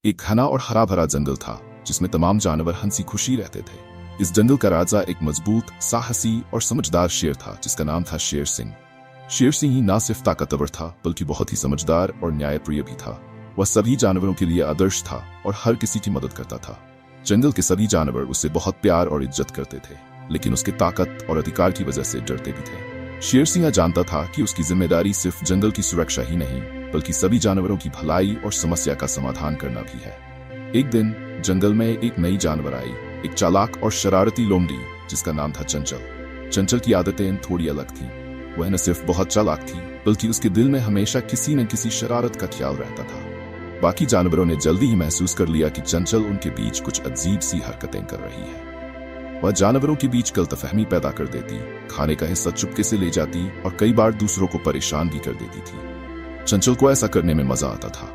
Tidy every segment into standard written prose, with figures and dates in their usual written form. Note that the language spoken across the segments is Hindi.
एक घना और हरा भरा जंगल था जिसमें तमाम जानवर हंसी खुशी रहते थे। इस जंगल का राजा एक मजबूत, साहसी और समझदार शेर था जिसका नाम था शेर सिंह। शेर सिंह ही न सिर्फ ताकतवर था बल्कि बहुत ही समझदार और न्यायप्रिय भी था। वह सभी जानवरों के लिए आदर्श था और हर किसी की मदद करता था। जंगल के सभी जानवर उससे बहुत प्यार और इज्जत करते थे, लेकिन उसके ताकत और अधिकार की वजह से डरते भी थे। शेर सिंह जानता था कि उसकी जिम्मेदारी सिर्फ जंगल की सुरक्षा ही नहीं बल्कि सभी जानवरों की भलाई और समस्या का समाधान करना भी है। एक दिन जंगल में एक नई जानवर आई, एक चालाक और शरारती लोमड़ी जिसका नाम था चंचल। चंचल की आदतें थोड़ी अलग थीं। वह न सिर्फ बहुत चालाक थी बल्कि उसके दिल में हमेशा किसी न किसी शरारत का ख्याल रहता था। बाकी जानवरों ने जल्दी ही महसूस कर लिया कि चंचल उनके बीच कुछ अजीब सी हरकतें कर रही है। वह जानवरों के बीच गलतफहमी पैदा कर देती, खाने का हिस्सा चुपके से ले जाती और कई बार दूसरों को परेशान भी कर देती थी। चंचल को ऐसा करने में मजा आता था।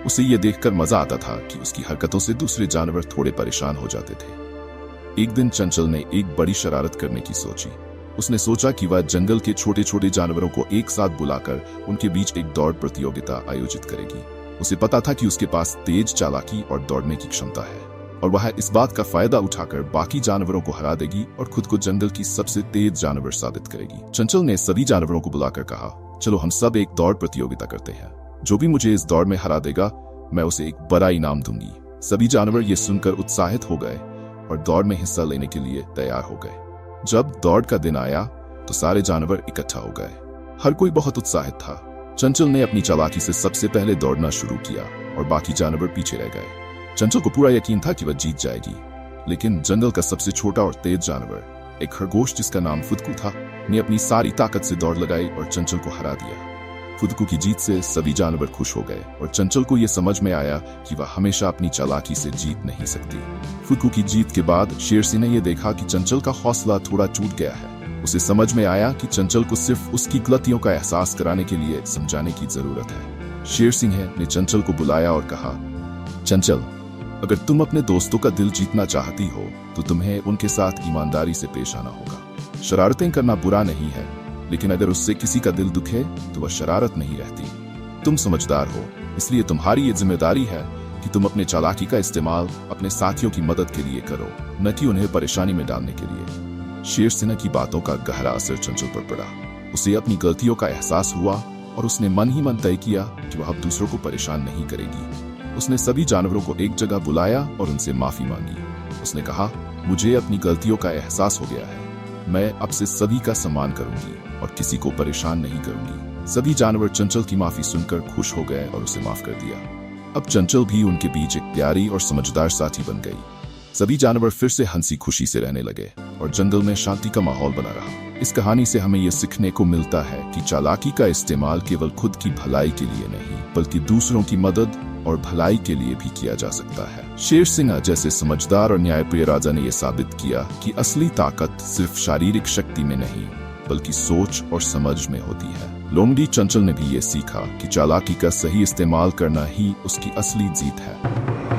उसे यह देखकर मजा आता था कि उसकी हरकतों से दूसरे जानवर थोड़े परेशान हो जाते थे। एक दिन चंचल ने एक बड़ी शरारत करने की सोची। उसने सोचा कि वह जंगल के छोटे छोटे जानवरों को एक साथ बुलाकर उनके बीच एक दौड़ प्रतियोगिता आयोजित करेगी। उसे पता था कि उसके पास तेज चालाकी और दौड़ने की क्षमता है और वह इस बात का फायदा उठाकर बाकी जानवरों को हरा देगी और खुद को जंगल की सबसे तेज जानवर साबित करेगी। चंचल ने सभी जानवरों को बुलाकर कहा, चलो हम सब एक दौड़ प्रतियोगिता करते हैं। जो भी मुझे इस दौड़ में हरा देगा मैं उसे एक बड़ा इनाम दूंगी। सभी जानवर ये सुनकर उत्साहित हो गए और दौड़ में हिस्सा लेने के लिए तैयार हो गए। जब दौड़ का दिन आया तो सारे जानवर इकट्ठा हो गए। हर कोई बहुत उत्साहित था। चंचल ने अपनी चालाकी से सबसे पहले दौड़ना शुरू किया और बाकी जानवर पीछे रह गए। चंचल को पूरा यकीन था कि वह जीत जाएगी, लेकिन जंगल का सबसे छोटा और तेज जानवर, एक खरगोश जिसका नाम फुदकू था, ने अपनी सारी ताकत से दौड़ लगाई और चंचल को हरा दिया। फुदकू की जीत से सभी जानवर खुश हो गए और चंचल को यह समझ में आया कि वह हमेशा अपनी चालाकी से जीत नहीं सकती। फुदकू की जीत के बाद शेर सिंह ने यह देखा कि चंचल का हौसला थोड़ा टूट गया है। उसे समझ में आया कि चंचल को सिर्फ उसकी गलतियों का एहसास कराने के लिए समझाने की जरूरत है। शेर सिंह ने चंचल को बुलाया और कहा, चंचल, अगर तुम अपने दोस्तों का दिल जीतना चाहती हो तो तुम्हें उनके साथ ईमानदारी से पेश आना होगा। शरारतें करना बुरा नहीं है, लेकिन अगर उससे किसी का दिल दुखे तो वह शरारत नहीं रहती। तुम समझदार हो, इसलिए तुम्हारी ये जिम्मेदारी है कि तुम अपने चालाकी का इस्तेमाल अपने साथियों की मदद के लिए करो, न कि उन्हें परेशानी में डालने के लिए। शेर सिंह की बातों का गहरा असर चंचल पर पड़ा। उसे अपनी गलतियों का एहसास हुआ और उसने मन ही मन तय किया कि वह अब दूसरों को परेशान नहीं करेगी। उसने सभी जानवरों को एक जगह बुलाया और उनसे माफी मांगी। उसने कहा, मुझे अपनी गलतियों का एहसास हो गया है। मैं अब से सभी का सम्मान करूंगी और किसी को परेशान नहीं करूंगी। सभी जानवर चंचल की माफी सुनकर खुश हो गए और उसे माफ कर दिया। अब चंचल भी उनके बीच एक प्यारी और समझदार साथी बन गई। सभी जानवर फिर से हंसी खुशी से रहने लगे और जंगल में शांति का माहौल बना रहा। इस कहानी से हमें यह सीखने को मिलता है कि चालाकी का इस्तेमाल केवल खुद की भलाई के लिए नहीं बल्कि दूसरों की मदद और भलाई के लिए भी किया जा सकता है। शेर सिंह जैसे समझदार और न्यायप्रिय राजा ने यह साबित किया कि असली ताकत सिर्फ शारीरिक शक्ति में नहीं बल्कि सोच और समझ में होती है। लोमड़ी चंचल ने भी ये सीखा कि चालाकी का सही इस्तेमाल करना ही उसकी असली जीत है।